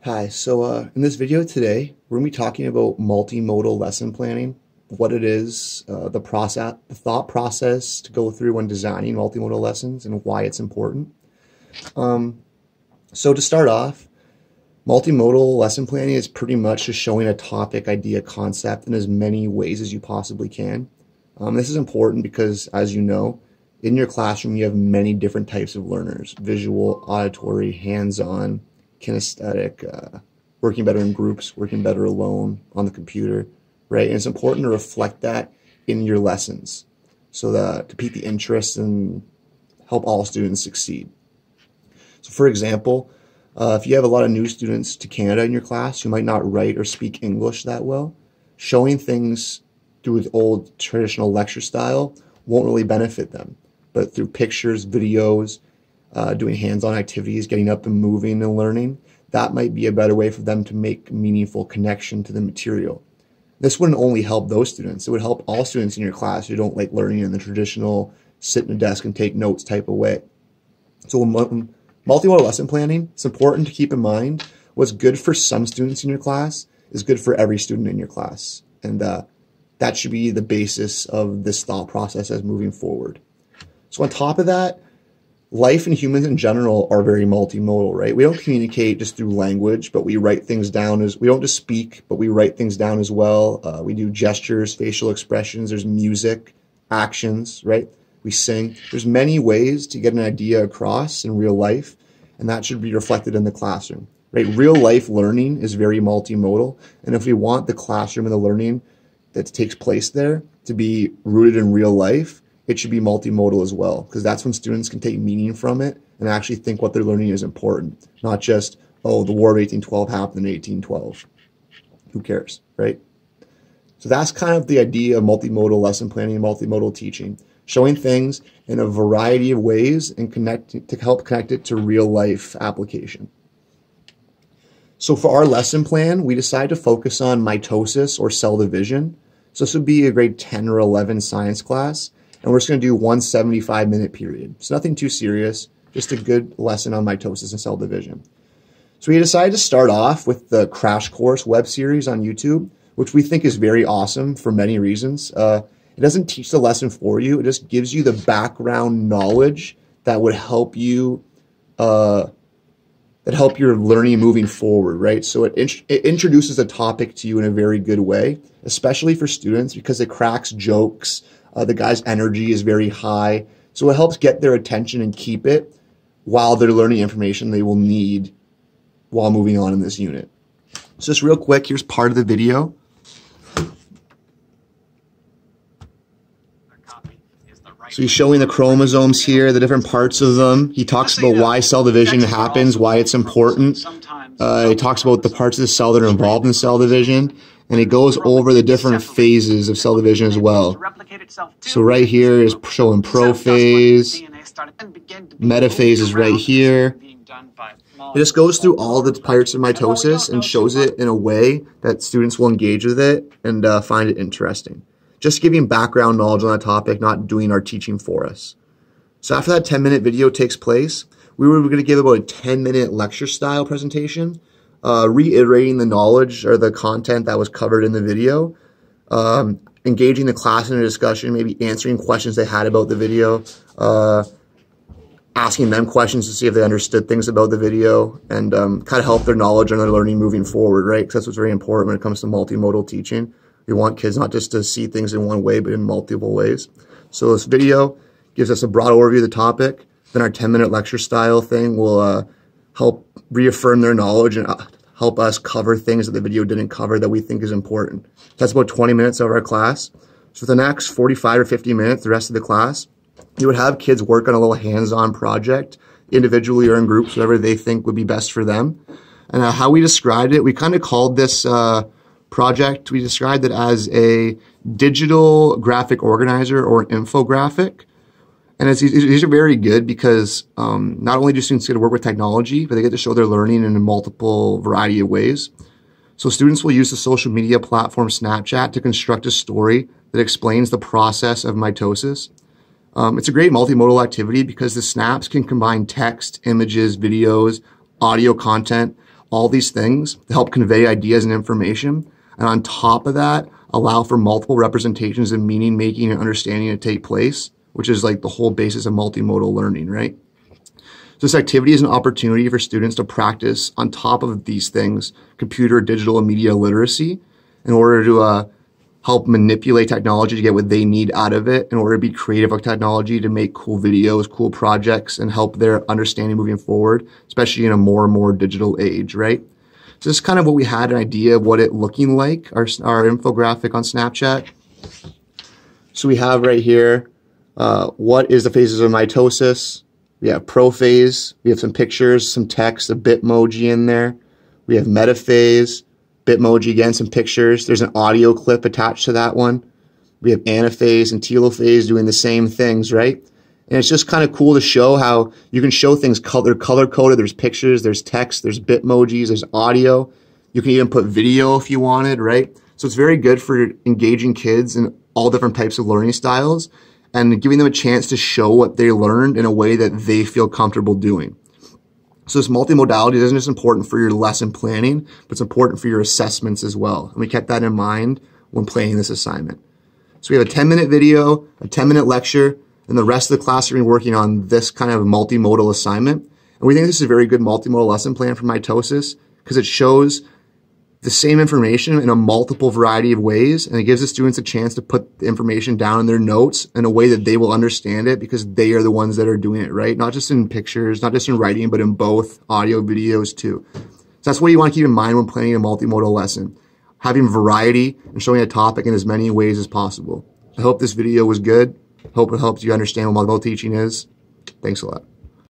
Hi, in this video today, we're going to be talking about multimodal lesson planning, what it is, the thought process to go through when designing multimodal lessons, and why it's important. So to start off, multimodal lesson planning is pretty much just showing a topic, idea, concept in as many ways as you possibly can. This is important because, as you know, in your classroom you have many different types of learners: visual, auditory, hands-on, kinesthetic, working better in groups, working better alone on the computer, right? And it's important to reflect that in your lessons so that to pique the interest and help all students succeed. So for example, if you have a lot of new students to Canada in your class who might not write or speak English that well, showing things through the old traditional lecture style won't really benefit them. But through pictures, videos, doing hands-on activities, getting up and moving and learning, that might be a better way for them to make meaningful connection to the material. This wouldn't only help those students, it would help all students in your class who don't like learning in the traditional sit in a desk and take notes type of way. So when multimodal lesson planning, it's important to keep in mind what's good for some students in your class is good for every student in your class. And that should be the basis of this thought process as moving forward. So on top of that, life and humans in general are very multimodal, right? We don't communicate just through language, but we write things down we don't just speak, but we write things down as well. We do gestures, facial expressions, there's music, actions, right? We sing. There's many ways to get an idea across in real life, and that should be reflected in the classroom, right? Real life learning is very multimodal, and if we want the classroom and the learning that takes place there to be rooted in real life, it should be multimodal as well, because that's when students can take meaning from it and actually think what they're learning is important, not just, oh, the War of 1812 happened in 1812. Who cares, right? So that's kind of the idea of multimodal lesson planning and multimodal teaching, showing things in a variety of ways and to help connect it to real life application. So for our lesson plan, we decided to focus on mitosis or cell division. So this would be a grade 10 or 11 science class. And we're just going to do one 75-minute period. It's nothing too serious, just a good lesson on mitosis and cell division. So we decided to start off with the Crash Course web series on YouTube, which we think is very awesome for many reasons. It doesn't teach the lesson for you. It just gives you the background knowledge that would help you, your learning moving forward, right? So it introduces a topic to you in a very good way, especially for students because it cracks jokes. The guy's energy is very high, so it helps get their attention and keep it while they're learning information they will need while moving on in this unit. So just real quick, here's part of the video. So he's showing the chromosomes here, the different parts of them. He talks about why cell division happens, why it's important. He talks about the parts of the cell that are involved in cell division. And he goes over the different phases of cell division as well. So right here is showing prophase, metaphase is right here. It just goes through all the parts of mitosis and shows it in a way that students will engage with it and find it interesting. Just giving background knowledge on that topic, not doing our teaching for us. So after that 10-minute video takes place, we were going to give about a 10-minute lecture style presentation, reiterating the knowledge or the content that was covered in the video, engaging the class in a discussion, maybe answering questions they had about the video, asking them questions to see if they understood things about the video, and kind of help their knowledge and their learning moving forward, right? Because that's what's very important when it comes to multimodal teaching. We want kids not just to see things in one way, but in multiple ways. So this video gives us a broad overview of the topic. Then our 10-minute lecture style thing will help reaffirm their knowledge and help us cover things that the video didn't cover that we think is important. That's about 20 minutes of our class. So for the next 45 or 50 minutes, the rest of the class, you would have kids work on a little hands-on project, individually or in groups, whatever they think would be best for them. And how we described it, we kind of called this project, we described it as a digital graphic organizer or an infographic. And these are very good because not only do students get to work with technology, but they get to show their learning in a multiple variety of ways. So students will use the social media platform Snapchat to construct a story that explains the process of mitosis. It's a great multimodal activity because the snaps can combine text, images, videos, audio content, all these things to help convey ideas and information. And on top of that, allow for multiple representations of meaning making and understanding to take place, which is like the whole basis of multimodal learning, right? So this activity is an opportunity for students to practice on top of these things, computer, digital, and media literacy, in order to help manipulate technology to get what they need out of it, in order to be creative with technology, to make cool videos, cool projects, and help their understanding moving forward, especially in a more and more digital age, right? So this is kind of what we had an idea of what it looking like, our infographic on Snapchat. So we have right here, what is the phases of mitosis? We have prophase, we have some pictures, some text, a bitmoji in there. We have metaphase, bitmoji again, some pictures. There's an audio clip attached to that one. We have anaphase and telophase doing the same things, right? And it's just kind of cool to show how you can show things color-coded. There's pictures, there's text, there's bitmojis, there's audio. You can even put video if you wanted, right? So it's very good for engaging kids in all different types of learning styles and giving them a chance to show what they learned in a way that they feel comfortable doing. So this multimodality isn't just important for your lesson planning, but it's important for your assessments as well. And we kept that in mind when planning this assignment. So we have a 10-minute video, a 10-minute lecture, and the rest of the class are going to be working on this kind of multimodal assignment. And we think this is a very good multimodal lesson plan for mitosis because it shows the same information in a multiple variety of ways, and it gives the students a chance to put the information down in their notes in a way that they will understand it because they are the ones that are doing it, right? Not just in pictures, not just in writing, but in both audio videos too. So that's what you want to keep in mind when planning a multimodal lesson. Having variety and showing a topic in as many ways as possible. I hope this video was good. Hope it helps you understand what multimodal teaching is. Thanks a lot.